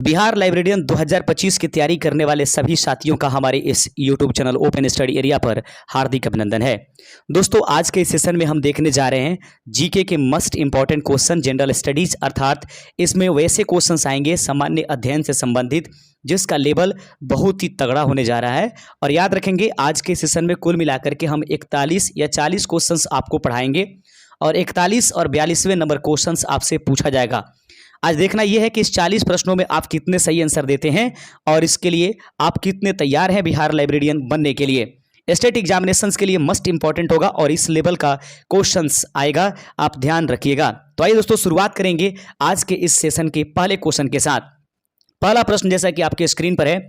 Bihar librarian 2025 की तैयारी करने वाले सभी साथियों का हमारे इस YouTube channel open study area पर हार्दिक अभिनंदन है। दोस्तों, आज के इस सेशन में हम देखने जा रहे हैं जीके के must important question general studies, अर्थात इसमें वैसे क्वेश्चंस आएंगे सामान्य अध्ययन से संबंधित जिसका लेवल बहुत ही तगड़ा होने जा रहा है। और याद रखेंगे, आज के सेशन में कुल मिलाकर के हम 41 या 40 क्वेश्चंस आपको पढ़ाएंगे और 41 और 42वें नंबर क्वेश्चंस आपसे पूछा जाएगा। आज देखना यह है कि इस 40 प्रश्नों में आप कितने सही आंसर देते हैं और इसके लिए आप कितने तैयार हैं बिहार लाइब्रेरियन बनने के लिए। स्टेट एग्जामिनेशंस के लिए मस्ट इंपॉर्टेंट होगा और इस लेवल का क्वेश्चंस आएगा, आप ध्यान रखिएगा। तो आइए दोस्तों, शुरुआत करेंगे आज के इस सेशन के पहले क्वेश्चन के साथ। पहला प्रश्न जैसा कि आपके स्क्रीन पर है,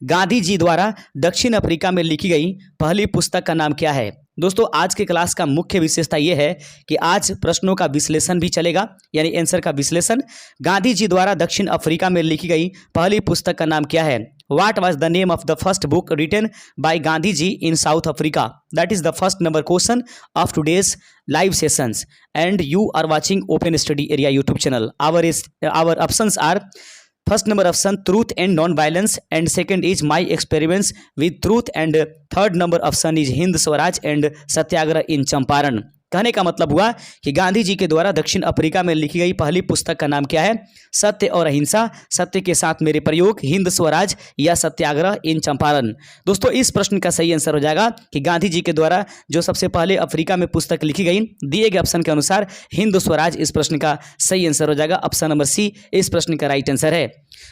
गांधी जी द्वारा दक्षिण अफ्रीका में लिखी गई पहली पुस्तक का नाम क्या है। दोस्तों, आज के क्लास का मुख्य विशेषता यह है कि आज प्रश्नों का विश्लेषण भी चलेगा, यानी आंसर का विश्लेषण। गांधी जी द्वारा दक्षिण अफ्रीका में लिखी गई पहली पुस्तक का नाम क्या है। What was the name of the first book written by Gandhi ji in South Africa? That is the first number question of today's live sessions, and you are watching Open Study Area YouTube channel. Our options are: first number option truth and non-violence, and second is my experiments with truth, and third number option is Hind Swaraj and सत्याग्रह इन चंपारण। कहने का मतलब हुआ कि गांधी जी के द्वारा दक्षिण Africa में लिखी गई पहली पुस्तक का नाम क्या है। सत्य और अहिंसा, सत्य के साथ मेरे प्रयोग, हिंद स्वराज या सत्याग्रह इन चंपारण। दोस्तों, इस प्रश्न का सही आंसर हो जाएगा कि गांधी जी के द्वारा जो सबसे पहले अफ्रीका में पुस्तक लिखी गई, दिए गए ऑप्शन के अनुसार हिंद स्वराज इस प्रश्न का सही आंसर हो जाएगा। ऑप्शन नंबर सी इस प्रश्न का राइट आंसर है।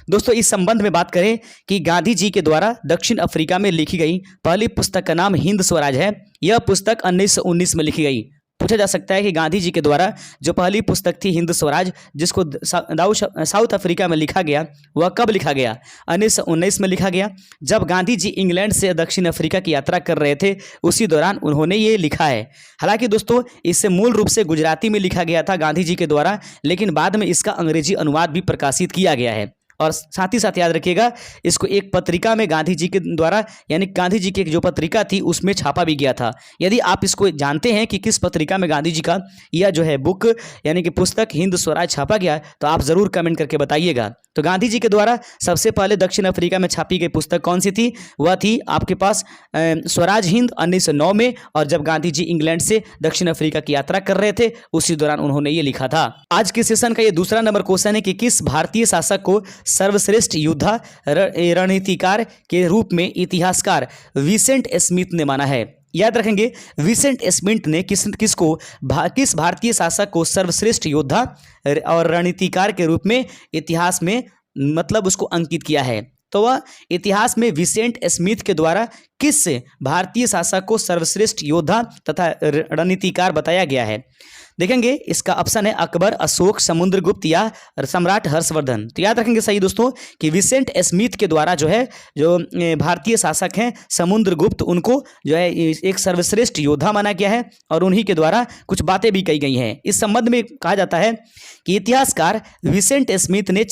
दोस्तों, इस संबंध में बात करें कि गांधी जी के द्वारा दक्षिण अफ्रीका में लिखी गई पहली पुस्तक का नाम हिंद स्वराज है। यह पुस्तक 1919 में लिखी गई। पूछा जा सकता है कि गांधी जी के द्वारा जो पहली पुस्तक थी हिंद स्वराज, जिसको साउथ अफ्रीका में लिखा गया, वह कब लिखा गया। 1919 में लिखा गया, जब गांधी जी इंग्लैंड से दक्षिण अफ्रीका की यात्रा कर रहे थे, उसी दौरान उन्होंने ये लिखा है। हालांकि दोस्तों, इसे मूल रूप से गुजराती में लिखा गया था गांधी जी के द्वारा, लेकिन बाद में इसका अंग्रेजी अनुवाद भी प्रकाशित किया गया है। और साथ ही साथ याद रखिएगा, इसको एक पत्रिका में गांधी जी के द्वारा, यानी गांधी जी की जो पत्रिका थी उसमें छापा भी गया था। यदि आप इसको जानते हैं कि किस पत्रिका में गांधी जी का यह जो है बुक यानी कि पुस्तक हिंद स्वराज छापा गया, तो आप ज़रूर कमेंट करके बताइएगा। तो गांधी जी के द्वारा सबसे पहले दक्षिण अफ्रीका में छापी गई पुस्तक कौन सी थी। वह थी आपके पास स्वराज हिंद 1909 में, और जब गांधी जी इंग्लैंड से दक्षिण अफ्रीका की यात्रा कर रहे थे उसी दौरान उन्होंने ये लिखा था। आज के सेशन का ये दूसरा नंबर क्वेश्चन है कि किस भारतीय शासक को सर्वश्रेष्ठ योद्धा रणनीतिकार के रूप में इतिहासकार विसेंट स्मिथ ने माना है। याद रखेंगे, विसेंट स्मिथ ने किस भारतीय शासक को सर्वश्रेष्ठ योद्धा और रणनीतिकार के रूप में इतिहास में मतलब उसको अंकित किया है। तो वह इतिहास में विसेंट स्मिथ के द्वारा किस भारतीय शासक को सर्वश्रेष्ठ योद्धा तथा रणनीतिकार बताया गया है। देखेंगे, इसका ऑप्शन है अकबर, अशोक, समुद्रगुप्त या सम्राट हर्षवर्धन। तो याद रखेंगे सही दोस्तों कि विसेंट स्मिथ के द्वारा जो है जो भारतीय शासक हैं समुद्रगुप्त, उनको जो है एक सर्वश्रेष्ठ योद्धा माना गया है और उन्हीं के द्वारा कुछ बातें भी कही गई हैं। इस संबंध में कहा जाता है कि इतिहासकार विसेंट स्मिथ ने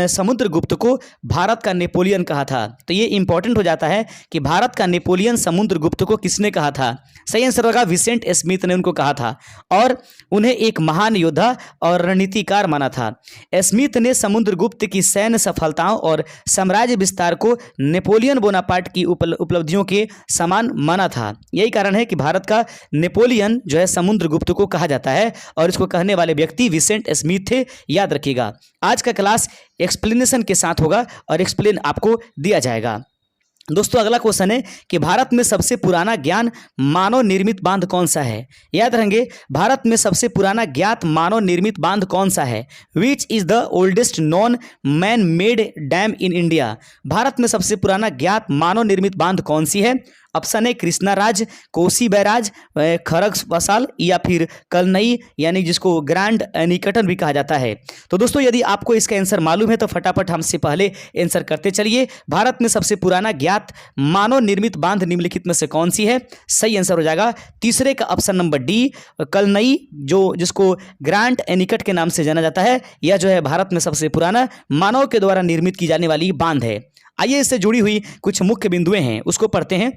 समुद्रगुप्त को भारत का नेपोलियन कहा था। तो ये इंपॉर्टेंट हो जाता है कि भारत का नेपोलियन समुद्रगुप्त को किसने कहा था। सही आंसर होगा विसेंट स्मिथ ने उनको कहा था और उन्हें एक महान योद्धा और रणनीतिकार माना था। स्मिथ ने समुद्रगुप्त की सैन्य सफलताओं और साम्राज्य विस्तार को नेपोलियन बोनापार्ट की उपलब्धियों के समान माना था। यही कारण है कि भारत का नेपोलियन जो है समुद्रगुप्त को कहा जाता है और इसको कहने वाले व्यक्ति विसेंट स्मिथ थे। याद रखिएगा, आज का क्लास एक्सप्लेनेशन के साथ होगा और एक्सप्लेन आपको दिया जाएगा। दोस्तों, अगला क्वेश्चन है कि भारत में सबसे पुराना ज्ञान मानव निर्मित बांध कौन सा है। याद रखेंगे, भारत में सबसे पुराना ज्ञात मानव निर्मित बांध कौन सा है। Which is the oldest non man made dam in India. Bharat में सबसे पुराना ज्ञात मानव निर्मित बांध कौन सी है। ऑप्शन है कृष्णा राज, कोसी बैराज, खरग बसाल या फिर कलनई, यानी जिसको ग्रैंड एनीकटन भी कहा जाता है। तो दोस्तों, यदि आपको इसका आंसर मालूम है तो फटाफट हमसे पहले आंसर करते चलिए। भारत में सबसे पुराना ज्ञात मानव निर्मित बांध निम्नलिखित में से कौन सी है। सही आंसर हो जाएगा तीसरे का ऑप्शन नंबर डी, कलनई, जिसको ग्रैंड एनीकट के नाम से जाना जाता है। यह जो है भारत में सबसे पुराना मानव के द्वारा निर्मित की जाने वाली बांध है। आइए, इससे जुड़ी हुई कुछ मुख्य बिंदुएं हैं उसको पढ़ते हैं।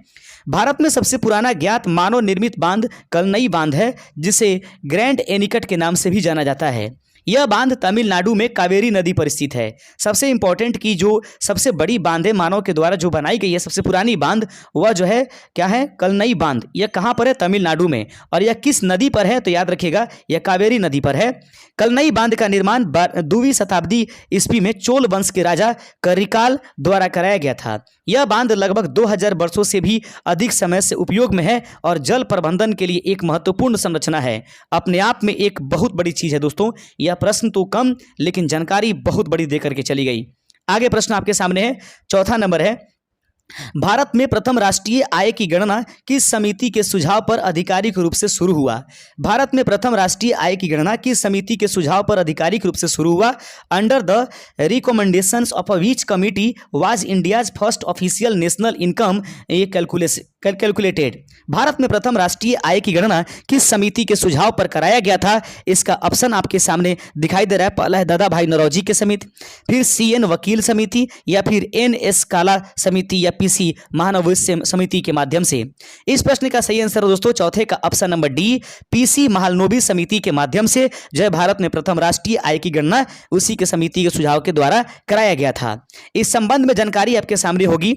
भारत में सबसे पुराना ज्ञात मानव निर्मित बांध कलनई बांध है, जिसे ग्रैंड एनीकट के नाम से भी जाना जाता है। यह बांध तमिलनाडु में कावेरी नदी पर स्थित है। सबसे इंपॉर्टेंट की जो सबसे बड़ी बांध है मानव के द्वारा जो बनाई गई है, सबसे पुरानी बांध, वह जो है क्या है, कलनई बांध। यह कहाँ पर है, तमिलनाडु में। और यह किस नदी पर है, तो याद रखिएगा यह कावेरी नदी पर है। कलनई बांध का निर्माण 2वीं शताब्दी ईस्वी में चोल वंश के राजा करिकाल द्वारा कराया गया था। यह बांध लगभग 2000 वर्षों से भी अधिक समय से उपयोग में है और जल प्रबंधन के लिए एक महत्वपूर्ण संरचना है। अपने आप में एक बहुत बड़ी चीज है दोस्तों। यह प्रश्न तो कम लेकिन जानकारी बहुत बड़ी देकर के चली गई। आगे प्रश्न आपके सामने है, चौथा नंबर है, भारत में प्रथम राष्ट्रीय आय की गणना किस समिति के सुझाव पर आधिकारिक रूप से शुरू हुआ। भारत में प्रथम राष्ट्रीय आय की गणना किस समिति के सुझाव पर आधिकारिक रूप से शुरू हुआ। Under the recommendations of a which committee was India's first official national income calculated. Bharat में प्रथम राष्ट्रीय आय की गणना किस समिति के सुझाव पर कराया गया था। इसका ऑप्शन आपके सामने दिखाई दे रहा है। पहला है दादा भाई नौरोजी की समिति, फिर CN वकील समिति, या फिर NS काला समिति, या PC महानवोदय समिति के माध्यम से। इस प्रश्न का सही आंसर दोस्तों चौथे का ऑप्शन नंबर डी, PC महानवोदय समिति के माध्यम से जो है भारत में प्रथम राष्ट्रीय आय की गणना उसी के समिति के सुझाव के द्वारा कराया गया था। इस संबंध में जानकारी आपके सामने होगी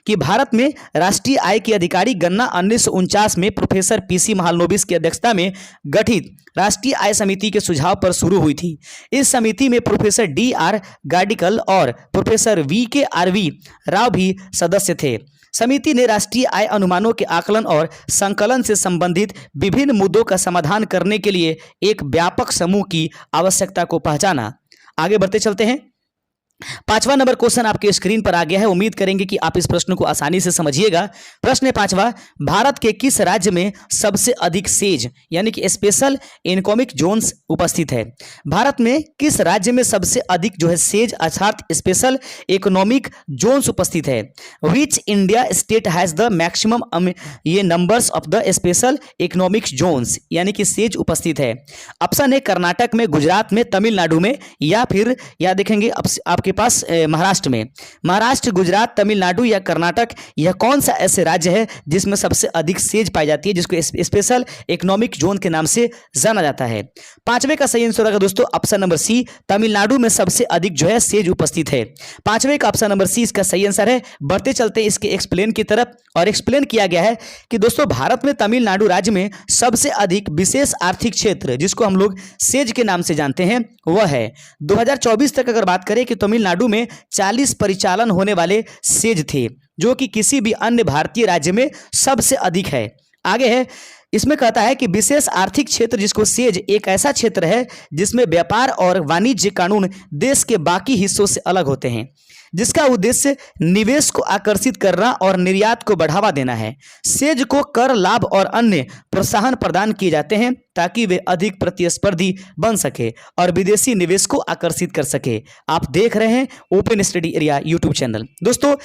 कि भारत में राष्ट्रीय आय की आधिकारिक गणना 1949 में प्रोफेसर PC महालनोबिस की अध्यक्षता में गठित राष्ट्रीय आय समिति के सुझाव पर शुरू हुई थी। इस समिति में प्रोफेसर DR गार्डिकल और प्रोफेसर VKRV राव भी सदस्य थे। समिति ने राष्ट्रीय आय अनुमानों के आकलन और संकलन से संबंधित विभिन्न मुद्दों का समाधान करने के लिए एक व्यापक समूह की आवश्यकता को पहचाना। आगे बढ़ते चलते हैं। पांचवा नंबर क्वेश्चन आपके स्क्रीन पर आ गया है। उम्मीद करेंगे कि आप इस प्रश्न को आसानी से समझिएगा। प्रश्न है पांचवा, भारत के किस राज्य में सबसे अधिक सेज यानी कि स्पेशल इकोनॉमिक जोन्स उपस्थित है। भारत में किस राज्य में सबसे अधिक जो है सेज अर्थात स्पेशल इकोनॉमिक जोन्स उपस्थित है। Which India state has the maximum ये numbers of the special economic zones यानी कि सेज उपस्थित है। ऑप्शन है कर्नाटक में, गुजरात में, तमिलनाडु में, या फिर या देखेंगे आपके पास महाराष्ट्र में। महाराष्ट्र, गुजरात, तमिलनाडु या कर्नाटक, यह कौन सा ऐसे राज्य है जिसमें सबसे अधिक सेज पाई जाती है, जिसको स्पेशल इकोनॉमिक जोन के नाम से जाना जाता है। पांचवे का सही आंसर होगा दोस्तों ऑप्शन नंबर सी, तमिलनाडु में सबसे अधिक जो है सेज उपस्थित है। पांचवे का ऑप्शन नंबर सी इसका सही आंसर है। बढ़ते चलते इसके एक्सप्लेन की तरफ, और एक्सप्लेन किया गया है कि दोस्तों भारत में तमिलनाडु राज्य में सबसे अधिक विशेष आर्थिक क्षेत्र जिसको हम लोग सेज के नाम से जानते हैं वह है। 2024 तक अगर बात करें कि तमिलनाडु में 40 परिचालन होने वाले सेज थे, जो कि किसी भी अन्य भारतीय राज्य में सबसे अधिक है। आगे है, इसमें कहता है कि विशेष आर्थिक क्षेत्र जिसको सेज एक ऐसा क्षेत्र है जिसमें व्यापार और वाणिज्य कानून देश के बाकी हिस्सों से अलग होते हैं, जिसका उद्देश्य निवेश को आकर्षित करना और निर्यात को बढ़ावा देना है। सेज को कर लाभ और अन्य प्रोत्साहन प्रदान किए जाते हैं ताकि वे अधिक प्रतिस्पर्धी बन सके और विदेशी निवेश को आकर्षित कर सके। आप देख रहे हैं open study area YouTube channel. दोस्तों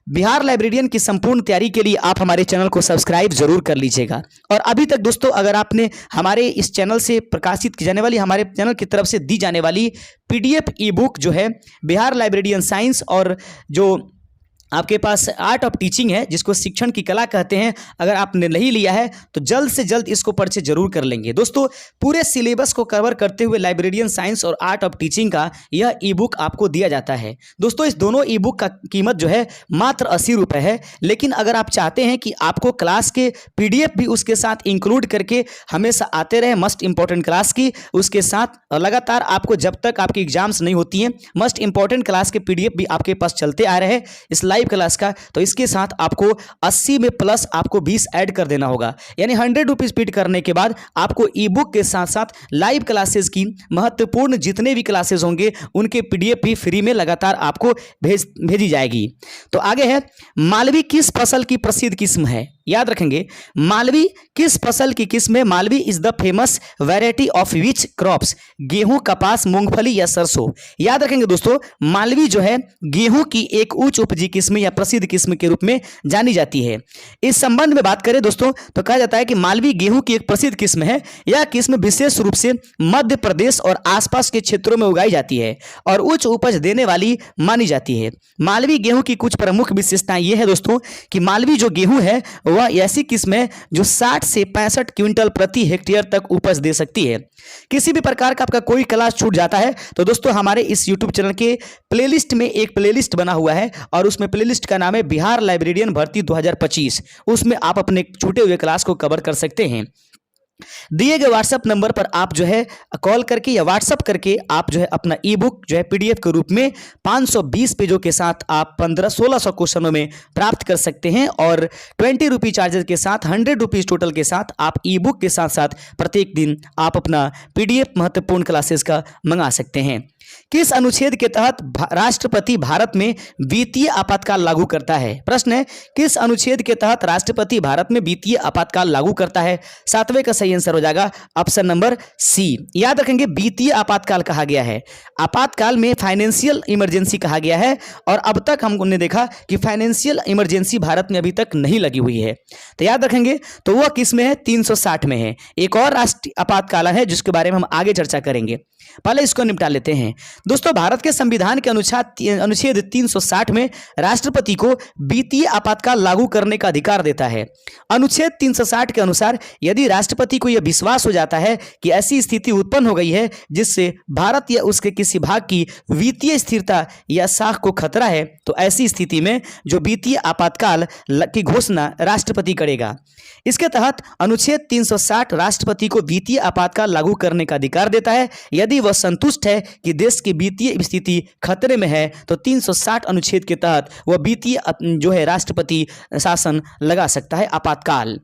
बिहार लाइब्रेरियन की संपूर्ण तैयारी के लिए आप हमारे चैनल को सब्सक्राइब जरूर कर लीजिएगा। और अभी तक दोस्तों अगर आपने हमारे इस चैनल से प्रकाशित की जाने वाली, हमारे चैनल की तरफ से दी जाने वाली PDF ई बुक जो है बिहार लाइब्रेरियन साइंस और जो आपके पास आर्ट ऑफ टीचिंग है जिसको शिक्षण की कला कहते हैं, अगर आपने नहीं लिया है तो जल्द से जल्द इसको परचेज जरूर कर लेंगे। दोस्तों पूरे सिलेबस को कवर करते हुए लाइब्रेरियन साइंस और आर्ट ऑफ टीचिंग का यह ई बुक आपको दिया जाता है। दोस्तों इस दोनों ई बुक का कीमत जो है मात्र 80 रुपये है, लेकिन अगर आप चाहते हैं कि आपको क्लास के PDF भी उसके साथ इंक्लूड करके हमेशा आते रहे मस्ट इंपॉर्टेंट क्लास की, उसके साथ लगातार आपको जब तक आपकी एग्जाम्स नहीं होती हैं मस्ट इंपॉर्टेंट क्लास के PDF भी आपके पास चलते आ रहे हैं इस लाइव क्लास का, तो इसके साथ आपको 80 में प्लस आपको 20 ऐड कर देना होगा। यानी 100 रुपीज पेड करने के बाद आपको ई बुक के साथ साथ लाइव क्लासेस की महत्वपूर्ण जितने भी क्लासेस होंगे उनके PDF भी फ्री में लगातार आपको भेजी जाएगी। तो आगे है, मालवी किस फसल की प्रसिद्ध किस्म है। याद रखेंगे मालवी किस फसल की किस्म है। Malvi is the famous variety of which crops, गेहूं, कपास, मूंगफली या सरसों। याद रखेंगे दोस्तों मालवी जो है गेहूं की एक उच्च उपजी किस्म या प्रसिद्ध किस्म के रूप में जानी जाती है। इस संबंध में बात करें दोस्तों तो कहा जाता है कि मालवी गेहूं की एक प्रसिद्ध किस्म है। यह किस्म विशेष रूप से मध्य प्रदेश और आसपास के क्षेत्रों में उगाई जाती है और उच्च उपज देने वाली मानी जाती है। मालवी गेहूं की कुछ प्रमुख विशेषताएं ये है दोस्तों कि मालवी जो गेहूं है वह ऐसी किस्म है जो 60 से 65 क्विंटल प्रति हेक्टेयर तक उपज दे सकती है। किसी भी प्रकार का आपका कोई क्लास छूट जाता है तो दोस्तों हमारे इस यूट्यूब चैनल के प्लेलिस्ट में एक प्लेलिस्ट बना हुआ है और उसमें प्लेलिस्ट का नाम है बिहार लाइब्रेरियन भर्ती 2025। उसमें आप अपने छूटे हुए क्लास को कवर कर सकते हैं। दिए गए व्हाट्सएप नंबर पर आप जो है कॉल करके या व्हाट्सएप करके आप जो है अपना ई बुक जो है पीडीएफ के रूप में 520 पेजों के साथ आप 1500-1600 क्वेश्चनों में प्राप्त कर सकते हैं और 20 रुपी चार्जेस के साथ 100 रुपीज़ टोटल के साथ आप ई बुक के साथ साथ प्रत्येक दिन आप अपना पीडीएफ महत्वपूर्ण क्लासेस का मंगा सकते हैं। किस अनुच्छेद के तहत राष्ट्रपति भारत में वित्तीय आपातकाल लागू करता है? प्रश्न है किस अनुच्छेद के तहत राष्ट्रपति भारत में वित्तीय आपातकाल लागू करता है? 7वें का सही आंसर हो जाएगा ऑप्शन नंबर सी। याद रखेंगे वित्तीय आपातकाल कहा गया है, आपातकाल में फाइनेंशियल इमरजेंसी कहा गया है और अब तक हमने देखा कि फाइनेंशियल इमरजेंसी भारत में अभी तक नहीं लगी हुई है। तो याद रखेंगे तो वह किस में है? 360 में है। एक और राष्ट्रीय आपातकाल है जिसके बारे में हम आगे चर्चा करेंगे, पहले इसको निपटा लेते हैं। दोस्तों भारत के संविधान के अनुच्छेद 360 में राष्ट्रपति को वित्तीय आपातकाल लागू करने का अधिकार देता है। अनुच्छेद 360 के अनुसार यदि राष्ट्रपति को यह विश्वास हो जाता है कि ऐसी स्थिति उत्पन्न हो गई है जिससे भारत या उसके किसी भाग की वित्तीय स्थिरता या साख को खतरा है तो ऐसी स्थिति में जो वित्तीय आपातकाल की घोषणा राष्ट्रपति करेगा। इसके तहत अनुच्छेद 360 राष्ट्रपति को वित्तीय आपातकाल लागू करने का अधिकार देता है यदि वह संतुष्ट है कि देश की वित्तीय स्थिति खतरे में है तो 360 अनुच्छेद के तहत वह वित्तीय जो है राष्ट्रपति शासन लगा सकता है आपातकाल।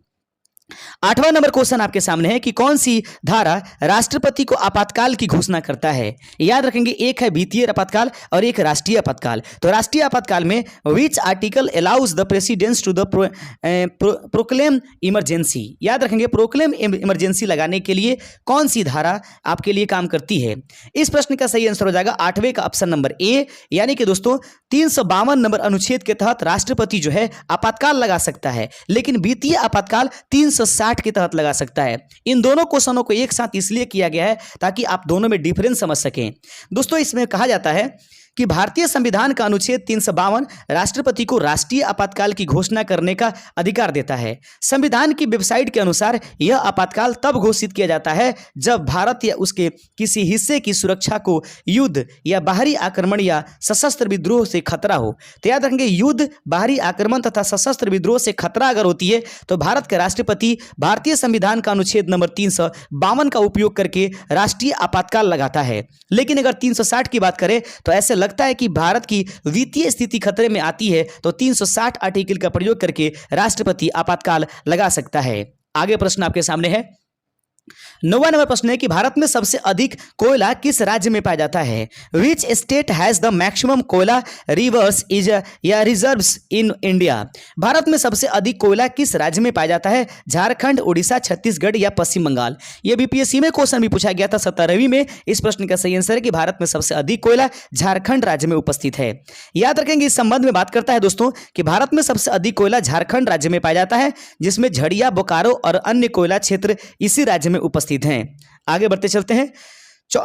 8वां नंबर क्वेश्चन आपके सामने है कि कौन सी धारा राष्ट्रपति को आपातकाल की घोषणा करता है? याद रखेंगे एक है वित्तीय आपातकाल और एक राष्ट्रीय आपातकाल। तो राष्ट्रीय आपातकाल में which article allows the president to the proclaim emergency. याद रखेंगे प्रोक्लेम इमरजेंसी लगाने के लिए कौन सी धारा आपके लिए काम करती है? इस प्रश्न का सही आंसर हो जाएगा 8वें का ऑप्शन नंबर ए, यानी कि दोस्तों 352 नंबर अनुच्छेद के तहत राष्ट्रपति जो है आपातकाल लगा सकता है, लेकिन वित्तीय आपातकाल 360 के तहत लगा सकता है। इन दोनों क्वेश्चनों को एक साथ इसलिए किया गया है ताकि आप दोनों में डिफरेंस समझ सकें। दोस्तों इसमें कहा जाता है कि भारतीय संविधान का अनुच्छेद 352 राष्ट्रपति को राष्ट्रीय आपातकाल की घोषणा करने का अधिकार देता है। संविधान की वेबसाइट के अनुसार यह आपातकाल तब घोषित किया जाता है जब भारत या उसके किसी हिस्से की सुरक्षा को युद्ध या बाहरी आक्रमण या सशस्त्र विद्रोह से खतरा हो। तो याद रखेंगे युद्ध, बाहरी आक्रमण तथा सशस्त्र विद्रोह से खतरा अगर होती है तो भारत के राष्ट्रपति भारतीय संविधान का अनुच्छेद नंबर 352 का उपयोग करके राष्ट्रीय आपातकाल लगाता है। लेकिन अगर 360 की बात करें तो ऐसे लगता है कि भारत की वित्तीय स्थिति खतरे में आती है तो 360 आर्टिकल का प्रयोग करके राष्ट्रपति आपातकाल लगा सकता है। आगे प्रश्न आपके सामने है। 9वां नंबर प्रश्न है कि भारत में सबसे अधिक कोयला किस राज्य में पाया जाता है? Which state has the maximum कोयला रिवर्स इज या रिजर्व्स इन इंडिया। भारत में सबसे अधिक कोयला किस राज्य में पाया जाता है? झारखंड, उड़ीसा, छत्तीसगढ़ या पश्चिम बंगाल। यह बीपीएससी में क्वेश्चन भी पूछा गया था 17वीं में। इस प्रश्न का सही आंसर है कि भारत में सबसे अधिक कोयला झारखंड राज्य में उपस्थित है। याद रखेंगे इस संबंध में बात करता है दोस्तों कि भारत में सबसे अधिक कोयला झारखंड राज्य में पाया जाता है, जिसमें झड़िया, बोकारो और अन्य कोयला क्षेत्र इसी राज्य में उपस्थित हैं। आगे बढ़ते चलते हैं।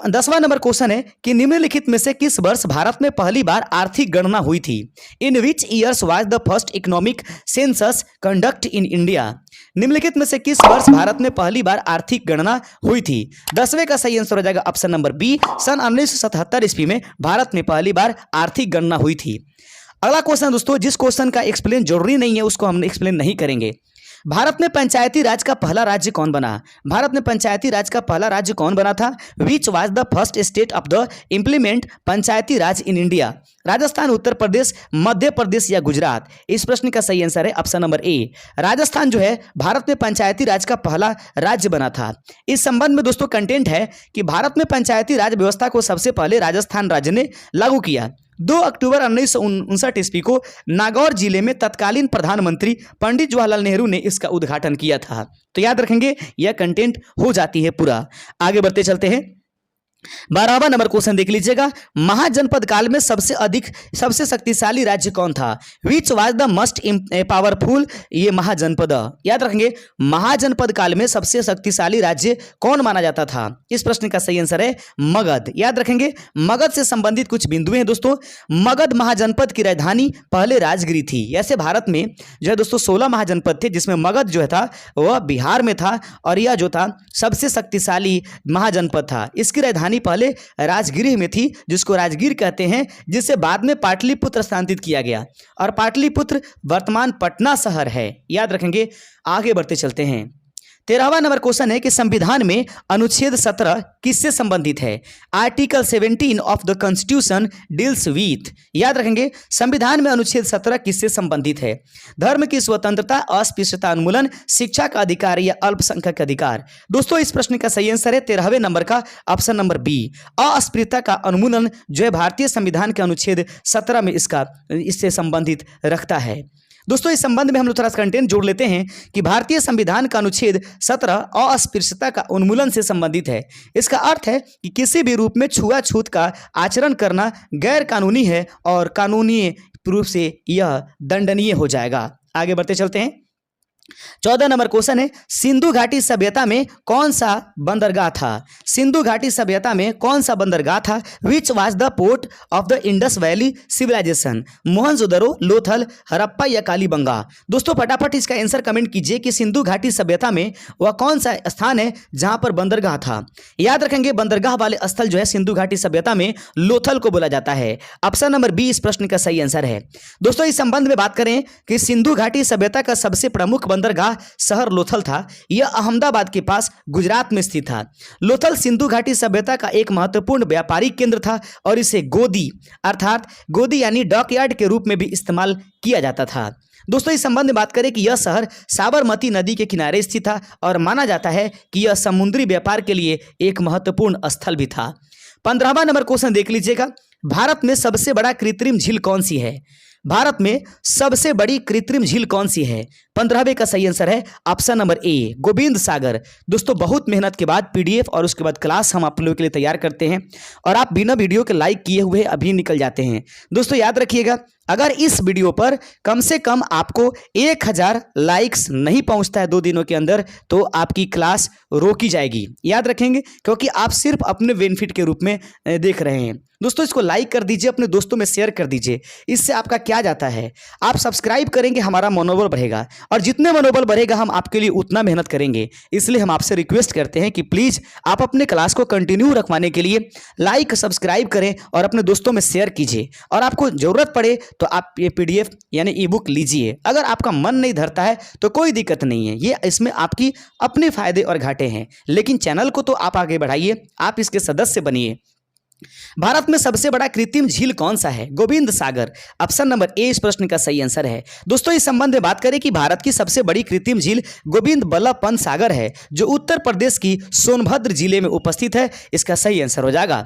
10वां नंबर क्वेश्चन है कि निम्नलिखित में से किस वर्ष भारत में पहली बार आर्थिक गणना हुई थी? In which years was the first economic census conduct in India. निम्नलिखित में से किस वर्ष भारत में पहली बार आर्थिक गणना हुई थी? 10वें का सही आंसर हो जाएगा ऑप्शन नंबर बी। सन 1977 ईस्वी में भारत में पहली बार आर्थिक गणना हुई थी। अगला क्वेश्चन दोस्तों, जिस क्वेश्चन का एक्सप्लेन जरूरी नहीं है उसको हम एक्सप्लेन नहीं करेंगे। भारत में पंचायती राज का पहला राज्य कौन बना? भारत में पंचायती राज का पहला राज्य कौन बना था? Which was the first state of the implement Panchayati Raj in India. Rajasthan, Uttar Pradesh, Madhya Pradesh या गुजरात। इस प्रश्न का सही आंसर है ऑप्शन नंबर ए। राजस्थान जो है भारत में पंचायती राज का पहला राज्य बना था। इस संबंध में दोस्तों कंटेंट है कि भारत में पंचायती राज व्यवस्था को सबसे पहले राजस्थान राज्य ने लागू किया। 2 अक्टूबर 1959 ईस्वी को नागौर जिले में तत्कालीन प्रधानमंत्री पंडित जवाहरलाल नेहरू ने इसका उद्घाटन किया था। तो याद रखेंगे यह कंटेंट हो जाती है पूरा। आगे बढ़ते चलते हैं। 12वां नंबर क्वेश्चन देख लीजिएगा, महाजनपद काल में सबसे शक्तिशाली राज्य कौन था? Which was the must powerful ये महाजनपद? याद रखेंगे, महाजनपद काल में सबसे शक्तिशाली राज्य कौन माना जाता था? इस प्रश्न का सही आंसर है मगध। याद रखेंगे, मगध से संबंधित कुछ बिंदु हैं दोस्तों। मगध महाजनपद की राजधानी पहले राजगिरी थी। ऐसे भारत में जो है दोस्तों 16 महाजनपद थे, जिसमें मगध जो था वह बिहार में था और यह जो था सबसे शक्तिशाली महाजनपद था। इसकी राजधानी पहले राजगिरी में थी, जिसको राजगीर कहते हैं, जिसे बाद में पाटलिपुत्र स्थानांतरित किया गया और पाटलिपुत्र वर्तमान पटना शहर है। याद रखेंगे। आगे बढ़ते चलते हैं। 13वां नंबर क्वेश्चन है कि संविधान में अनुच्छेद 17 किससे संबंधित है? Article 17 of the constitution deals with. याद रखेंगे, संविधान में अनुच्छेद 17 किससे संबंधित है? धर्म की स्वतंत्रता, अस्पृश्यता उन्मूलन, शिक्षा का अधिकार या अल्पसंख्यक अधिकार? दोस्तों इस प्रश्न का सही आंसर है 13वें नंबर का ऑप्शन नंबर बी, अस्पृश्यता का उन्मूलन जो है भारतीय संविधान के अनुच्छेद 17 में इससे संबंधित रखता है। दोस्तों इस संबंध में हम लोग थोड़ा सा कंटेंट जोड़ लेते हैं कि भारतीय संविधान का अनुच्छेद 17 अस्पृश्यता का उन्मूलन से संबंधित है। इसका अर्थ है कि किसी भी रूप में छुआछूत का आचरण करना गैर कानूनी है और कानूनी रूप से यह दंडनीय हो जाएगा। आगे बढ़ते चलते हैं। 14 नंबर क्वेश्चन है, सिंधु घाटी सभ्यता में कौन सा बंदरगाह था? सिंधु घाटी सभ्यता में कौन सा बंदरगाह था? Which was the port of the Indus valley civilization? Mohenjo-daro, Lothal, Harappa या कालीबंगा? दोस्तों फटाफट इसका आंसर कमेंट कीजिए कि सिंधु घाटी सभ्यता में वह कौन सा स्थान है जहां पर बंदरगाह था। याद रखेंगे, बंदरगाह वाले स्थल जो है सिंधु घाटी सभ्यता में लोथल को बोला जाता है। ऑप्शन नंबर बी इस प्रश्न का सही आंसर है। दोस्तों इस संबंध में बात करें कि सिंधु घाटी सभ्यता का सबसे प्रमुख बंदरगाह शहर लोथल था। यह अहमदाबाद के पास गुजरात में स्थित था। लोथल सिंधु घाटी सभ्यता का एक महत्वपूर्ण व्यापारिक केंद्र था और इसे गोदी अर्थात गोदी यानी डॉकयार्ड के रूप में भी इस्तेमाल किया जाता था। दोस्तों इस संबंध में बात करें कि यह शहर साबरमती नदी के किनारे स्थित था और माना जाता है कि यह समुद्री व्यापार के लिए एक महत्वपूर्ण स्थल भी था। 15वां नंबर क्वेश्चन देख लीजिएगा, भारत में सबसे बड़ा कृत्रिम झील कौन सी है? भारत में सबसे बड़ी कृत्रिम झील कौन सी है? 15वें का सही आंसर है ऑप्शन नंबर ए, गोविंद सागर। दोस्तों बहुत मेहनत के बाद पीडीएफ और उसके बाद क्लास हम आप लोगों के लिए तैयार करते हैं और आप बिना वीडियो के लाइक किए हुए अभी निकल जाते हैं। दोस्तों याद रखिएगा, अगर इस वीडियो पर कम से कम आपको 1000 लाइक्स नहीं पहुंचता है 2 दिनों के अंदर तो आपकी क्लास रोकी जाएगी। याद रखेंगे, क्योंकि आप सिर्फ अपने बेनिफिट के रूप में देख रहे हैं। दोस्तों इसको लाइक कर दीजिए, अपने दोस्तों में शेयर कर दीजिए। इससे आपका क्या जाता है, आप सब्सक्राइब करेंगे, हमारा मनोबल बढ़ेगा और जितने मनोबल बढ़ेगा हम आपके लिए उतना मेहनत करेंगे। इसलिए हम आपसे रिक्वेस्ट करते हैं कि प्लीज़ आप अपने क्लास को कंटिन्यू रखवाने के लिए लाइक सब्सक्राइब करें और अपने दोस्तों में शेयर कीजिए। और आपको ज़रूरत पड़े तो आप ये पीडीएफ यानी ई बुक लीजिए। अगर आपका मन नहीं धरता है तो कोई दिक्कत नहीं है, ये इसमें आपकी अपने फायदे और घाटे हैं, लेकिन चैनल को तो आप आगे बढ़ाइए, आप इसके सदस्य बनिए। भारत में सबसे बड़ा कृत्रिम झील कौन सा है? गोविंद सागर। ऑप्शन नंबर ए इस प्रश्न का सही आंसर है। दोस्तों इस संबंध में बात करें कि भारत की सबसे बड़ी कृत्रिम झील गोविंद बल्लभ पंत सागर है, जो उत्तर प्रदेश की सोनभद्र जिले में उपस्थित है। इसका सही आंसर हो जाएगा।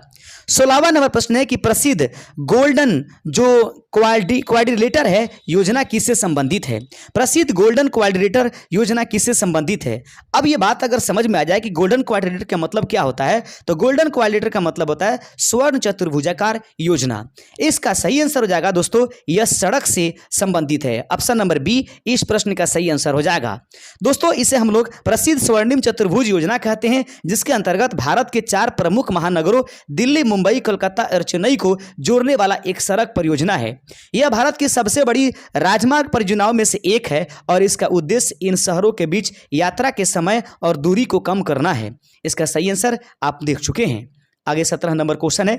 16वां नंबर प्रश्न है कि प्रसिद्ध गोल्डन जो क्वाड्रिलेटर है योजना किससे संबंधित है? प्रसिद्ध गोल्डन क्वाड्रिलेटर योजना किससे संबंधित है? अब ये बात अगर समझ में आ जाए कि गोल्डन क्वाड्रिलेटर का मतलब क्या होता है, तो गोल्डन क्वाड्रिलेटर का मतलब होता है स्वर्ण चतुर्भुजाकार योजना। इसका सही आंसर हो जाएगा दोस्तों, यह सड़क से संबंधित है। ऑप्शन नंबर बी इस प्रश्न का सही आंसर हो जाएगा। दोस्तों इसे हम लोग प्रसिद्ध स्वर्णिम चतुर्भुज योजना कहते हैं, जिसके अंतर्गत भारत के 4 प्रमुख महानगरों दिल्ली, मुंबई, कोलकाता और चेन्नई को जोड़ने वाला एक सड़क परियोजना है। यह भारत की सबसे बड़ी राजमार्ग परियोजनाओं में से एक है और इसका उद्देश्य इन शहरों के बीच यात्रा के समय और दूरी को कम करना है। इसका सही आंसर आप देख चुके हैं। आगे 17 नंबर क्वेश्चन है।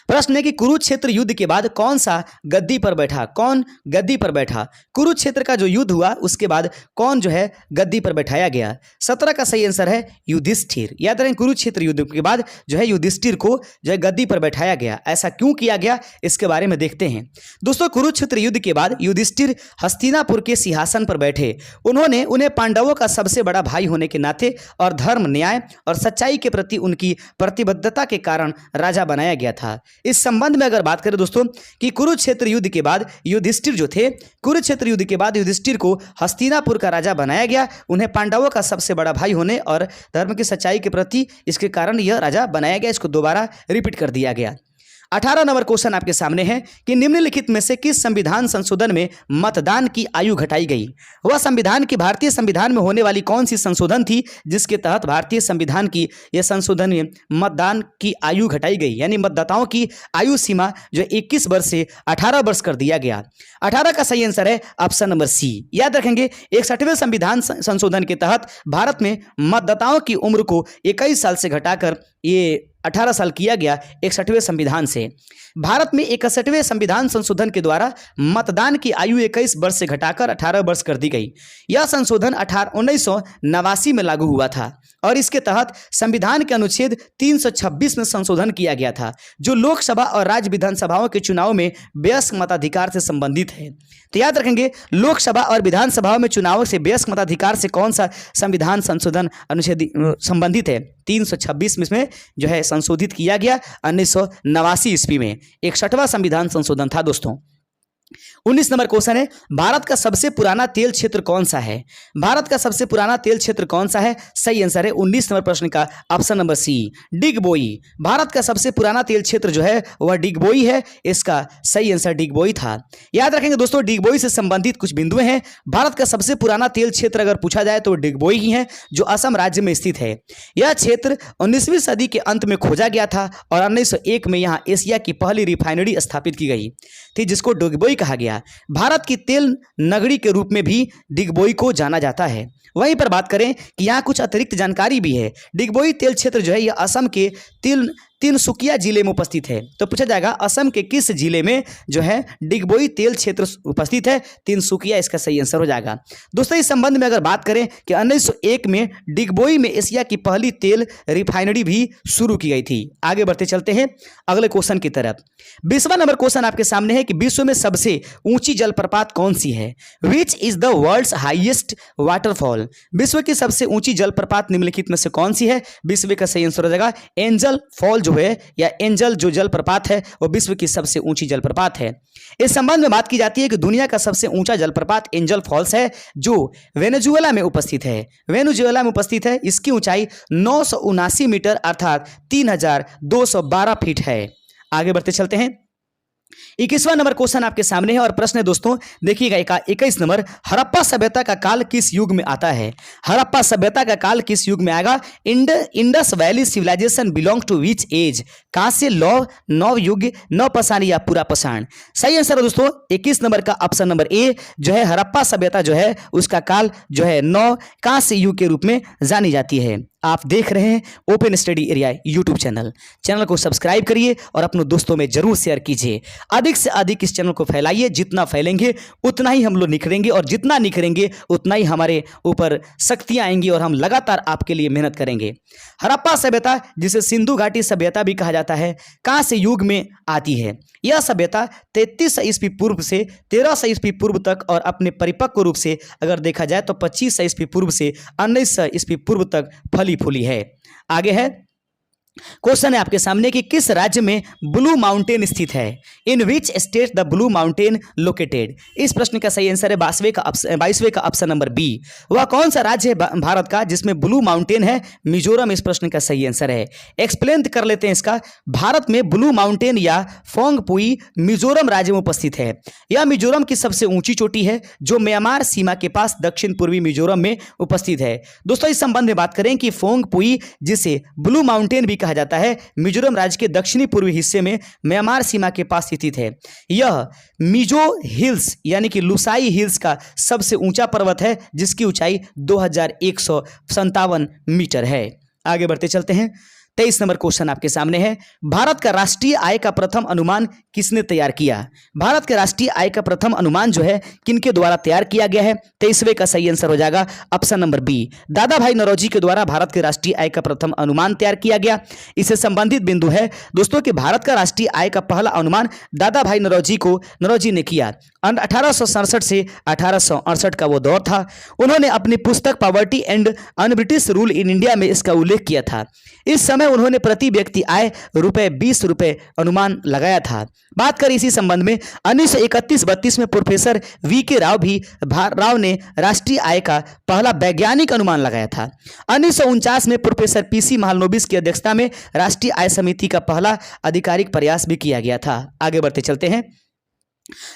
प्रश्न है कि कुरुक्षेत्र युद्ध के बाद कौन सा गद्दी पर बैठा? कौन गद्दी पर बैठा? कुरुक्षेत्र का जो युद्ध हुआ उसके बाद कौन जो है गद्दी पर बैठाया गया? 17 का सही आंसर है युधिष्ठिर। याद रखें, कुरुक्षेत्र युद्ध के बाद जो है युधिष्ठिर को जो है गद्दी पर बैठाया गया। ऐसा क्यों किया गया इसके बारे में देखते हैं। दोस्तों कुरुक्षेत्र युद्ध के बाद युधिष्ठिर हस्तिनापुर के सिंहासन पर बैठे। उन्हें पांडवों का सबसे बड़ा भाई होने के नाते और धर्म, न्याय और सच्चाई के प्रति उनकी प्रतिबद्धता के कारण राजा बनाया गया था। इस संबंध में अगर बात करें दोस्तों कि कुरुक्षेत्र युद्ध के बाद युधिष्ठिर जो थे, कुरुक्षेत्र युद्ध के बाद युधिष्ठिर को हस्तिनापुर का राजा बनाया गया। उन्हें पांडवों का सबसे बड़ा भाई होने और धर्म की सच्चाई के प्रति इसके कारण यह राजा बनाया गया। इसको दोबारा रिपीट कर दिया गया। 18 नंबर क्वेश्चन आपके सामने है कि निम्नलिखित में से किस संविधान संशोधन में मतदान की आयु घटाई गई? वह संविधान की भारतीय संविधान में होने वाली कौन सी संशोधन थी जिसके तहत भारतीय संविधान की यह संशोधन में मतदान की आयु घटाई गई, यानी मतदाताओं की आयु सीमा जो 21 वर्ष से 18 वर्ष कर दिया गया। 18 का सही आंसर है ऑप्शन नंबर सी। याद रखेंगे 61वें संविधान संशोधन के तहत भारत में मतदाताओं की उम्र को 21 साल से घटाकर ये 18 साल किया गया 61वें संविधान से। भारत में 61वें संविधान संशोधन के द्वारा मतदान की आयु 21 वर्ष से घटाकर 18 वर्ष कर दी गई। यह संशोधन 1989 में लागू हुआ था और इसके तहत संविधान के अनुच्छेद 326 में संशोधन किया गया था, जो लोकसभा और राज्य विधानसभाओं के चुनाव में वयस्क मताधिकार से संबंधित है। तो याद रखेंगे लोकसभा और विधानसभाओं में चुनाव से वयस्क मताधिकार से कौन सा संविधान संशोधन अनुच्छेद संबंधित है? 326 में जो है संशोधित किया गया 1989 ईस्वी में। 61वां संविधान संशोधन था दोस्तों। 19 नंबर क्वेश्चन है, भारत का सबसे पुराना तेल क्षेत्र कौन सा है? भारत का सबसे पुराना तेल क्षेत्र कौन सा है? सही आंसर है 19 नंबर प्रश्न का option number C, Digboi. Bharat का सबसे पुराना तेल क्षेत्र जो है वह डिगबोई है। इसका सही आंसर डिगबोई था। याद रखेंगे दोस्तों डिगबोई से संबंधित कुछ बिंदुएं हैं। भारत का सबसे पुराना तेल क्षेत्र अगर पूछा जाए तो डिगबोई ही है, जो असम राज्य में स्थित है। यह क्षेत्र 19वीं सदी के अंत में खोजा गया था और 1901 में यहाँ एशिया की पहली रिफाइनरी स्थापित की गई थी, जिसको डिगबोई कहा गया। भारत की तेल नगरी के रूप में भी डिगबोई को जाना जाता है। वहीं पर बात करें कि यहाँ कुछ अतिरिक्त जानकारी भी है। डिगबोई तेल क्षेत्र जो है यह असम के तिनसुकिया जिले में उपस्थित है। तो पूछा जाएगा असम के किस जिले में जो है डिगबोई तेल क्षेत्र उपस्थित है? तिनसुकिया इसका सही आंसर हो जाएगा। दोस्तों इस संबंध में अगर बात करें कि 1901 में डिगबोई में एशिया की पहली तेल रिफाइनरी भी शुरू की गई थी। आगे बढ़ते चलते हैं अगले क्वेश्चन की तरफ। 20वां नंबर क्वेश्चन आपके सामने है कि विश्व में सबसे ऊंची जलप्रपात कौन सी है? Which is the world's highest waterfall? विश्व की सबसे ऊंची जलप्रपात निम्नलिखित में से कौन सी है? विश्व का सही आंसर हो जाएगा एंजल फॉल जो है, या एंजल जो जलप्रपात है वो विश्व की सबसे ऊंची जलप्रपात है। इस संबंध में बात की जाती है कि दुनिया का सबसे ऊंचा जलप्रपात एंजल फॉल्स है, जो वेनेजुएला में उपस्थित है। वेनेजुएला में उपस्थित है। इसकी ऊंचाई 979 मीटर अर्थात 3212 फीट है। आगे बढ़ते चलते हैं। 21वां नंबर क्वेश्चन आपके सामने है और प्रश्न है दोस्तों देखिएगा 21 नंबर, हड़प्पा सभ्यता का काल किस युग में आता है? हड़प्पा सभ्यता का काल किस युग में आएगा? Indus valley civilization belong to which age? कांस्य, लौह, नव युग, नव पाषाण या पूरा पाषाण? सही आंसर है दोस्तों 21 नंबर का ऑप्शन नंबर ए जो है हड़प्पा सभ्यता जो है उसका काल जो है नव कांस्य युग के रूप में जानी जाती है। आप देख रहे हैं open study area YouTube channel को सब्सक्राइब करिए और अपने दोस्तों में जरूर शेयर कीजिए। अधिक से अधिक इस चैनल को फैलाइए। जितना फैलेंगे उतना ही हम लोग निखरेंगे और जितना निखरेंगे उतना ही हमारे ऊपर शक्तियां आएंगी और हम लगातार आपके लिए मेहनत करेंगे। हड़प्पा सभ्यता जिसे सिंधु घाटी सभ्यता भी कहा जाता है कांस्य युग में आती है। यह सभ्यता 3300 ईस्वी पूर्व से 1300 ईस्वी पूर्व तक और अपने परिपक्व रूप से अगर देखा जाए तो 2500 ईस्वी पूर्व से 1900 ईस्वी पूर्व तक फली फूली है। आगे है क्वेश्चन है आपके सामने कि किस राज्य में ब्लू माउंटेन स्थित है? In which state the blue mountain located? इस प्रश्न का सही आंसर है 22वें का ऑप्शन नंबर बी। वह कौन सा राज्य है भारत का जिसमें ब्लू माउंटेन है? मिजोरम इस प्रश्न का सही आंसर है। एक्सप्लेन कर लेते हैं इसका। भारत में ब्लू माउंटेन या फोंगपुई मिजोरम राज्य में उपस्थित है। यह मिजोरम की सबसे ऊंची चोटी है जो म्यांमार सीमा के पास दक्षिण पूर्वी मिजोरम में उपस्थित है। दोस्तों इस संबंध में बात करें कि फोंगपुई जिसे ब्लू माउंटेन भी कहा जाता है मिजोरम राज्य के दक्षिणी पूर्वी हिस्से में म्यांमार सीमा के पास स्थित है। यह मिजो हिल्स यानी कि लुसाई हिल्स का सबसे ऊंचा पर्वत है जिसकी ऊंचाई 2157 मीटर है। आगे बढ़ते चलते हैं। 23 नंबर क्वेश्चन आपके सामने है। भारत का राष्ट्रीय आय का प्रथम अनुमान किसने तैयार किया? भारत के राष्ट्रीय आय का प्रथम अनुमान जो है किनके द्वारा तैयार किया गया है? 23वें का सही आंसर हो जाएगा ऑप्शन नंबर बी। दादा भाई नौरोजी के द्वारा भारत के राष्ट्रीय आय का प्रथम अनुमान तैयार किया गया। इससे संबंधित बिंदु है दोस्तों कि भारत का राष्ट्रीय आय का पहला अनुमान दादा भाई नौरोजी ने किया। 1867 से 1868 का वो दौर था। उन्होंने अपनी पुस्तक poverty and un British rule in India में इसका उल्लेख किया था। इस समय उन्होंने प्रति व्यक्ति आय ₹20 अनुमान लगाया था। बात करें इसी संबंध में 1931-32 में प्रोफेसर वी.के. राव ने राष्ट्रीय आय का पहला वैज्ञानिक अनुमान लगाया था। 1949 में प्रोफेसर पी.सी. महालनोबिस की अध्यक्षता में राष्ट्रीय आय समिति का पहला आधिकारिक प्रयास भी किया गया था। आगे बढ़ते चलते हैं।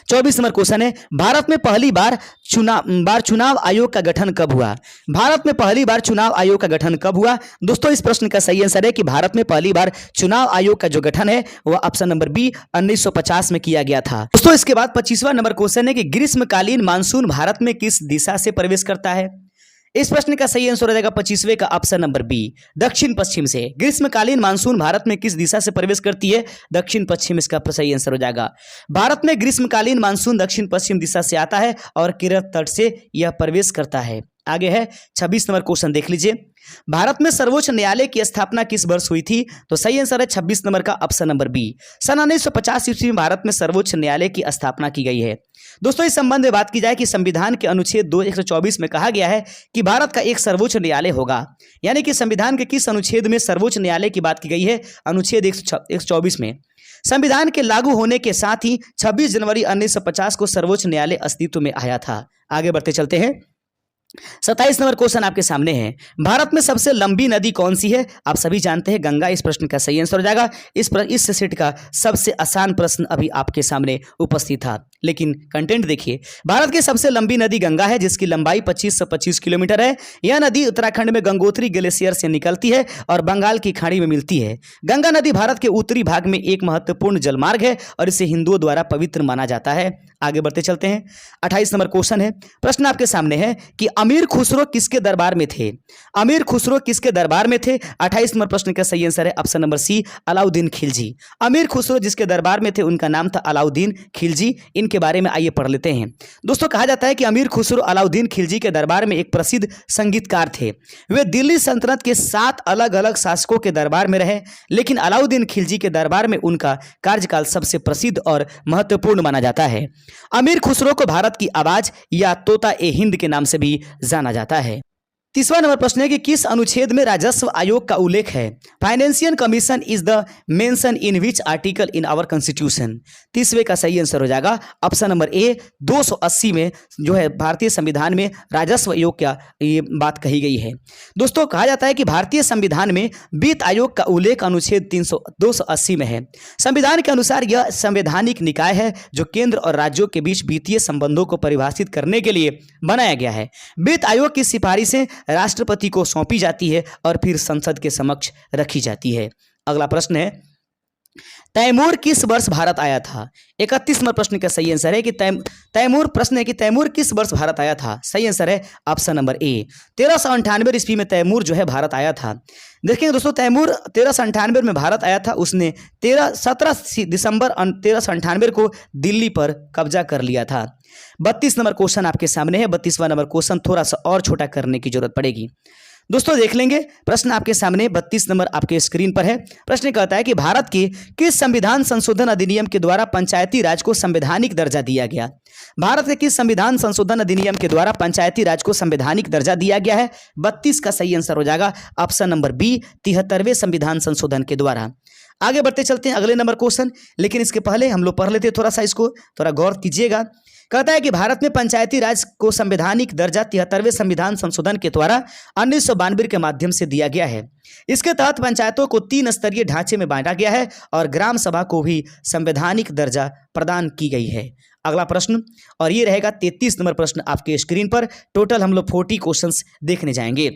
24 नंबर क्वेश्चन है, भारत में पहली बार चुनाव आयोग का गठन कब हुआ? भारत में पहली बार चुनाव आयोग का गठन कब हुआ? दोस्तों इस प्रश्न का सही आंसर है कि भारत में पहली बार चुनाव आयोग का जो गठन है वह ऑप्शन नंबर बी 1950 में किया गया था। दोस्तों इसके बाद 25वां नंबर क्वेश्चन है कि ग्रीष्मकालीन मानसून भारत में किस दिशा से प्रवेश करता है? इस प्रश्न का सही आंसर हो जाएगा 25वें का ऑप्शन नंबर बी दक्षिण पश्चिम से। ग्रीष्मकालीन मानसून भारत में किस दिशा से प्रवेश करती है? दक्षिण पश्चिम इसका सही आंसर हो जाएगा। भारत में ग्रीष्मकालीन मानसून दक्षिण पश्चिम दिशा से आता है और केरल तट से यह प्रवेश करता है। आगे है 26 नंबर क्वेश्चन देख लीजिए। भारत में सर्वोच्च न्यायालय की स्थापना किस वर्ष हुई थी? तो सही आंसर है 26 नंबर का ऑप्शन नंबर बी। सन 1950 ईस्वी में भारत में सर्वोच्च न्यायालय की स्थापना की गई है। दोस्तों इस संबंध में बात की जाए कि संविधान के अनुच्छेद 124 में कहा गया है कि भारत का एक सर्वोच्च न्यायालय होगा। यानी कि संविधान के किस अनुच्छेद में सर्वोच्च न्यायालय की बात की गई है? अनुच्छेद 124 में। संविधान के लागू होने के साथ ही 26 जनवरी 1950 को सर्वोच्च न्यायालय अस्तित्व में आया था। आगे बढ़ते चलते हैं। 27 नंबर क्वेश्चन आपके सामने है, भारत में सबसे लंबी नदी कौन सी है? आप सभी जानते हैं गंगा इस प्रश्न का सही आंसर हो जाएगा। इस सेट का सबसे आसान प्रश्न अभी आपके सामने उपस्थित था, लेकिन कंटेंट देखिए। भारत की सबसे लंबी नदी गंगा है जिसकी लंबाई 2525 किलोमीटर है। यह नदी उत्तराखंड में गंगोत्री ग्लेशियर से निकलती है और बंगाल की खाड़ी में मिलती है। गंगा नदी भारत के उत्तरी भाग में एक महत्वपूर्ण जलमार्ग है और इसे हिंदुओं द्वारा पवित्र माना जाता है। आगे बढ़ते चलते हैं। 28 नंबर क्वेश्चन है, प्रश्न आपके सामने है कि अमीर खुसरो किसके दरबार में थे? अमीर खुसरो किसके दरबार में थे? 28 नंबर प्रश्न का सही आंसर है option number C Alauddin Khilji. Amir Khusrau जिसके दरबार में थे उनका नाम था अलाउद्दीन खिलजी। इनके बारे में आइए पढ़ लेते हैं। दोस्तों कहा जाता है कि अमीर खुसरो अलाउद्दीन खिलजी के दरबार में एक प्रसिद्ध संगीतकार थे। वे दिल्ली सल्तनत के 7 अलग अलग शासकों के दरबार में रहे, लेकिन अलाउद्दीन खिलजी के दरबार में उनका कार्यकाल सबसे प्रसिद्ध और महत्वपूर्ण माना जाता है। अमीर खुसरो को भारत की आवाज या तोता ए हिंद के नाम से भी जाना जाता है। 30वां नंबर प्रश्न है कि किस अनुच्छेद में राजस्व आयोग का उल्लेख है? Financial commission is the mention in which article in our constitution. 30वें का सही आंसर हो जाएगा ऑप्शन नंबर ए 280 में जो है भारतीय संविधान में राजस्व आयोग का ये बात कही गई है। दोस्तों कहा जाता है कि भारतीय संविधान में वित्त आयोग का उल्लेख अनुच्छेद 280 में है। संविधान के अनुसार यह संवैधानिक निकाय है जो केंद्र और राज्यों के बीच वित्तीय संबंधों को परिभाषित करने के लिए बनाया गया है। वित्त आयोग की सिफारिशें राष्ट्रपति को सौंपी जाती है और फिर संसद के समक्ष रखी जाती है। अगला प्रश्न है, तैमूर किस वर्ष भारत आया था? 31 नंबर प्रश्न का सही आंसर है कि तैमूर किस वर्ष भारत आया था? सही आंसर है ऑप्शन नंबर ए 1398 ईस्वी में तैमूर जो है भारत आया था। देखिए दोस्तों तैमूर 1398 में भारत आया था। उसने 17 दिसंबर 1398 को दिल्ली पर कब्जा कर लिया था। 32 नंबर क्वेश्चन आपके सामने है। 32वां नंबर क्वेश्चन थोड़ा सा और छोटा करने की जरूरत पड़ेगी। दोस्तों देख लेंगे प्रश्न आपके सामने 32 नंबर आपके स्क्रीन पर है। प्रश्न कहता है कि भारत के किस संविधान संशोधन अधिनियम के द्वारा पंचायती राज को संवैधानिक दर्जा दिया गया? भारत के किस संविधान संशोधन अधिनियम के द्वारा पंचायती राज को संवैधानिक दर्जा दिया गया है? 32 का सही आंसर हो जाएगा ऑप्शन नंबर बी 73वें संविधान संशोधन के द्वारा। आगे बढ़ते चलते हैं अगले नंबर क्वेश्चन, लेकिन इसके पहले हम लोग पढ़ लेते हैं थोड़ा सा, इसको थोड़ा गौर कीजिएगा। कहता है कि भारत में पंचायती राज को संवैधानिक दर्जा 73वें संविधान संशोधन के द्वारा 1992 के माध्यम से दिया गया है। इसके तहत पंचायतों को 3 स्तरीय ढांचे में बांटा गया है और ग्राम सभा को भी संवैधानिक दर्जा प्रदान की गई है। अगला प्रश्न, और ये रहेगा 33 नंबर प्रश्न आपके स्क्रीन पर। टोटल हम लोग 40 क्वेश्चंस देखने जाएंगे।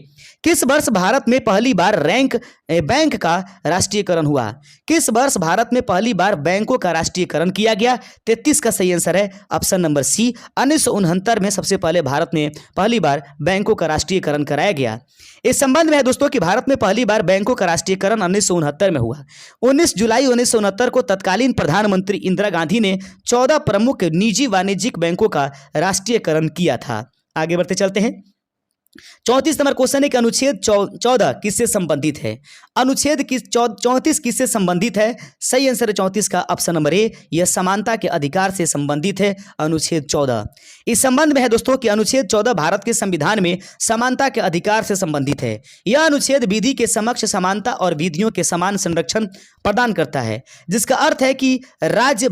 किस वर्ष भारत में पहली बार बैंक का राष्ट्रीयकरण हुआ? किस वर्ष भारत में पहली बार बैंकों का राष्ट्रीयकरण किया गया? 33 का सही आंसर है ऑप्शन नंबर सी 1969 में सबसे पहले भारत में पहली बार बैंकों का राष्ट्रीयकरण कराया गया। इस संबंध में है दोस्तों कि भारत में पहली बार बैंकों का राष्ट्रीयकरण 1969 में हुआ। 19 जुलाई 1969 को तत्कालीन प्रधानमंत्री इंदिरा गांधी ने 14 प्रमुख निजी वाणिज्यिक बैंकों का राष्ट्रीयकरण किया था। आगे बढ़ते चलते हैं। 34 नंबर क्वेश्चन है कि अनुच्छेद 14 किससे संबंधित है? अनुच्छेद किस 34 किससे संबंधित है? सही आंसर है 34 का ऑप्शन नंबर ए, यह समानता के अधिकार से संबंधित है। अनुच्छेद 14 इस संबंध में है दोस्तों कि अनुच्छेद 14 भारत के संविधान में समानता के अधिकार से संबंधित है। यह अनुच्छेद विधि के समक्ष समानता और विधियों के समान संरक्षण प्रदान करता है, जिसका अर्थ है कि राज्य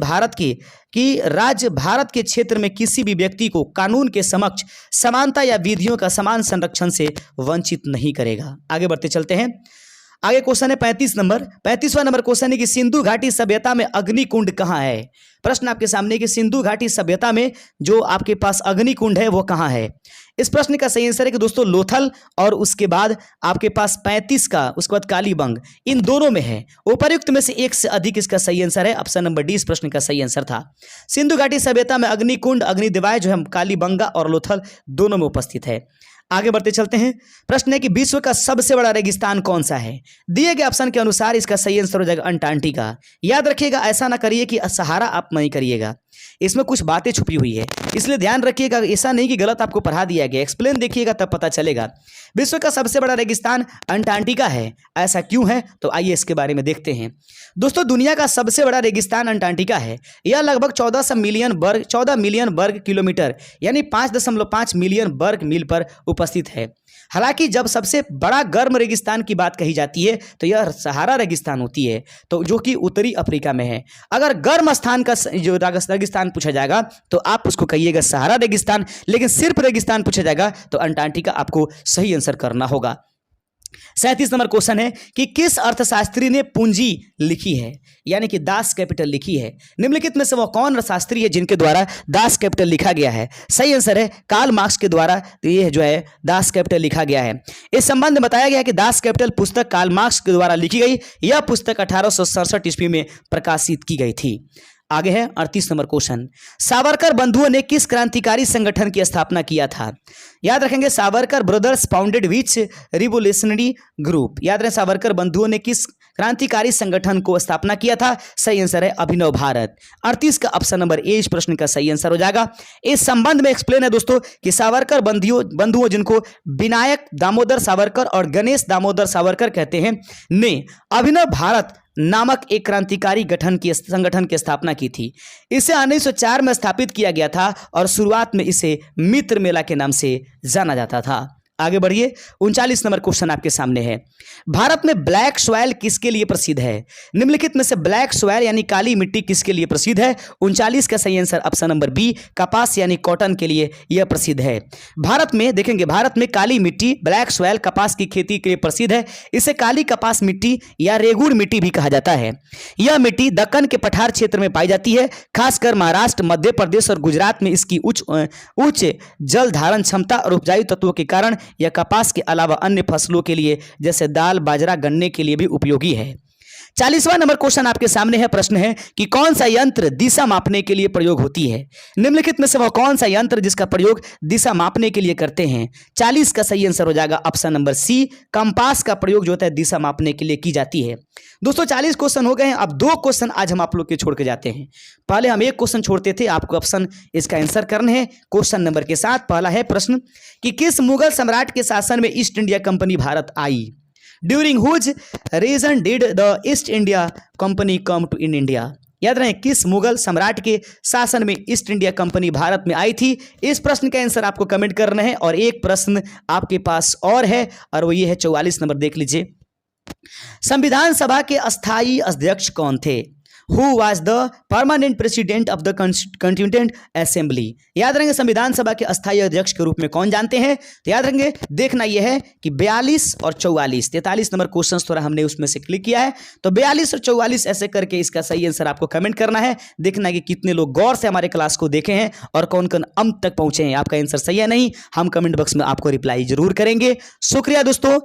भारत के क्षेत्र में किसी भी व्यक्ति को कानून के समक्ष समानता या विधियों का समान संरक्षण से वंचित नहीं करेगा। आगे बढ़ते चलते हैं। आगे क्वेश्चन है 35वां नंबर क्वेश्चन है कि सिंधु घाटी सभ्यता में अग्निकुंड कहाँ है? प्रश्न आपके सामने कि सिंधु घाटी सभ्यता में जो आपके पास अग्निकुंड है वो कहाँ है? इस प्रश्न का सही आंसर है कि दोस्तों लोथल और उसके बाद आपके पास 35 का, उसके बाद कालीबंग, इन दोनों में है। उपर्युक्त में से एक से अधिक इसका सही आंसर है। ऑप्शन नंबर डी इस प्रश्न का सही आंसर था। सिंधु घाटी सभ्यता में अग्निकुंड, अग्निदिवाय जो है कालीबंगा और लोथल दोनों में उपस्थित है। आगे बढ़ते चलते हैं। प्रश्न है कि विश्व का सबसे बड़ा रेगिस्तान कौन सा है? दिए गए ऑप्शन के अनुसार इसका सही आंसर हो जाएगा अंटार्कटिका। याद रखिएगा, ऐसा ना करिए कि सहारा आप नहीं करिएगा, इसमें कुछ बातें छुपी हुई है, इसलिए ध्यान रखिएगा। ऐसा नहीं कि गलत आपको पढ़ा दिया गया, एक्सप्लेन देखिएगा तब पता चलेगा। विश्व का सबसे बड़ा रेगिस्तान अंटार्कटिका है। ऐसा क्यों है? तो आइए इसके बारे में देखते हैं। दोस्तों दुनिया का सबसे बड़ा रेगिस्तान अंटार्कटिका है। यह लगभग 14 मिलियन वर्ग किलोमीटर यानी 5.5 मिलियन वर्ग मील पर उपस्थित है। हालांकि जब सबसे बड़ा गर्म रेगिस्तान की बात कही जाती है तो यह सहारा रेगिस्तान होती है, तो जो कि उत्तरी अफ्रीका में है। अगर गर्म स्थान का जो रेगिस्तान पूछा जाएगा तो आप उसको कहिएगा सहारा रेगिस्तान, लेकिन सिर्फ रेगिस्तान पूछा जाएगा तो अंटार्कटिका आपको सही आंसर करना होगा। 37 नंबर क्वेश्चन है कि किस अर्थशास्त्री ने पूंजी लिखी है, यानी कि दास कैपिटल लिखी है? निम्नलिखित में से वह कौन अर्थशास्त्री है जिनके द्वारा दास कैपिटल लिखा गया है? सही आंसर है कार्ल मार्क्स के द्वारा ये जो है दास कैपिटल लिखा गया है। इस संबंध में बताया गया है कि दास कैपिटल पुस्तक कार्ल मार्क्स के द्वारा लिखी गई। यह पुस्तक 1867 ईस्वी में प्रकाशित की गई थी। आगे है 38 नंबर क्वेश्चन। सावरकर बंधुओं ने किस क्रांतिकारी संगठन की स्थापना किया था? याद रखेंगे, सावरकर ब्रदर्स फाउंडेड विच रिवोल्यूशनरी ग्रुप। याद रखें, सावरकर बंधुओं ने किस क्रांतिकारी संगठन को स्थापना किया था? सही आंसर है अभिनव भारत। 38 का ऑप्शन नंबर ए इस प्रश्न का सही आंसर हो जाएगा। इस संबंध में एक्सप्लेन है दोस्तों कि सावरकर बंधुओं जिनको विनायक दामोदर सावरकर और गणेश दामोदर सावरकर कहते हैं, ने अभिनव भारत नामक एक क्रांतिकारी संगठन की स्थापना की थी। इसे 1904 में स्थापित किया गया था और शुरुआत में इसे मित्र मेला के नाम से जाना जाता था। आगे बढ़िए, 39 नंबर क्वेश्चन आपके सामने है। भारत में ब्लैक सॉइल किसके लिए प्रसिद्ध है? निम्नलिखित में से ब्लैक सॉइल यानी काली मिट्टी किसके लिए प्रसिद्ध है? 39 का सही आंसर ऑप्शन नंबर बी कपास यानी कॉटन के लिए यह प्रसिद्ध है। भारत में देखेंगे, भारत में काली मिट्टी ब्लैक सॉइल कपास की खेती के लिए प्रसिद्ध है। इसे काली कपास मिट्टी या रेगुड़ मिट्टी भी कहा जाता है। यह मिट्टी दक्कन के पठार क्षेत्र में पाई जाती है। खासकर महाराष्ट्र, मध्य प्रदेश और गुजरात में इसकी उच्च जल धारण क्षमता और उपजाऊ तत्वों के कारण यह कपास के अलावा अन्य फसलों के लिए जैसे दाल, बाजरा, गन्ने के लिए भी उपयोगी है। 40वां नंबर क्वेश्चन आपके सामने है। प्रश्न है कि कौन सा यंत्र दिशा मापने के लिए प्रयोग होती है? निम्नलिखित में से वह कौन सा यंत्र जिसका प्रयोग दिशा मापने के लिए करते हैं? 40 का सही आंसर हो जाएगा ऑप्शन नंबर सी कंपास का प्रयोग जो होता है दिशा मापने के लिए की जाती है। दोस्तों 40 क्वेश्चन हो गए हैं। अब 2 क्वेश्चन आज हम आप लोग के छोड़ के जाते हैं। पहले हम 1 क्वेश्चन छोड़ते थे, आपको ऑप्शन इसका आंसर करने हैं क्वेश्चन नंबर के साथ। पहला है प्रश्न कि किस मुगल सम्राट के शासन में east India company Bharat I? During whose reign did the East India Company come to in India? याद रहे किस मुगल सम्राट के शासन में ईस्ट इंडिया कंपनी भारत में आई थी? इस प्रश्न का आंसर आपको कमेंट करना है। और एक प्रश्न आपके पास और है और वो ये है 44 नंबर, देख लीजिए। संविधान सभा के अस्थायी अध्यक्ष कौन थे? Who was the permanent president of the Constituent Assembly? याद रखेंगे संविधान सभा के अस्थायी अध्यक्ष के रूप में कौन जानते हैं? तो याद रखेंगे, देखना यह है कि 42 और 44, 43 नंबर क्वेश्चन थोड़ा हमने उसमें से क्लिक किया है, तो 42 और 44 ऐसे करके इसका सही आंसर आपको कमेंट करना है। देखना कि कितने लोग गौर से हमारे क्लास को देखे हैं और कौन कौन अंत तक पहुंचे हैं। आपका आंसर सही है नहीं, हम कमेंट बॉक्स में आपको रिप्लाई जरूर करेंगे। शुक्रिया दोस्तों।